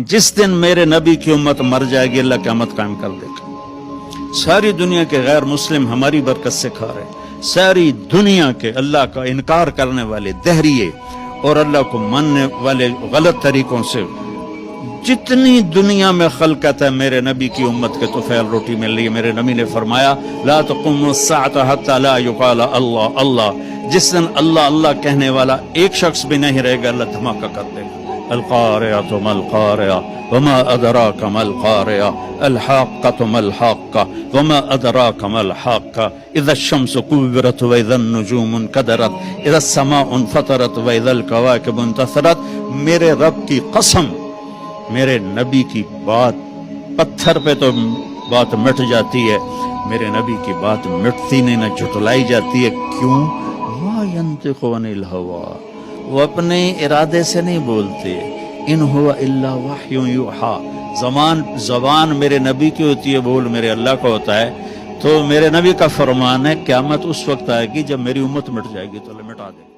جس دن میرے نبی کی امت مر جائے گی اللہ قیامت قائم کر دے گا۔ ساری دنیا کے غیر مسلم ہماری برکت سے کھا رہے ہیں، ساری دنیا کے اللہ کا انکار کرنے والے دہریے اور اللہ کو ماننے والے غلط طریقوں سے جتنی دنیا میں خلقت ہے میرے نبی کی امت کے طفیل روٹی مل رہی ہے۔ میرے نبی نے فرمایا لا تقوم الساعة حتى لا يقال اللہ اللہ، جس دن اللہ اللہ کہنے والا ایک شخص بھی نہیں رہے گا اللہ دھماکہ کر دے گا۔ القارعة ما القارعة وما أدراك ما القارعة الحاقة ما الحاقة وما أدراك ما الحاقة إذا الشمس كورت وإذا النجوم انكدرت إذا السماء انفطرت وإذا الكواكب انتثرت۔ میرے رب کی قسم، میرے نبی کی بات پتھر پہ تو بات مٹ جاتی ہے، میرے نبی کی بات مٹتی نہیں، نہ جھٹلائی جاتی ہے۔ کیوں؟ ما ينطق عن الهوى، وہ اپنے ارادے سے نہیں بولتے، ان هو الا وحی یوحی، زبان میرے نبی کی ہوتی ہے، بول میرے اللہ کا ہوتا ہے۔ تو میرے نبی کا فرمان ہے قیامت اس وقت آئے گی جب میری امت مٹ جائے گی تو اللہ مٹا دے گا۔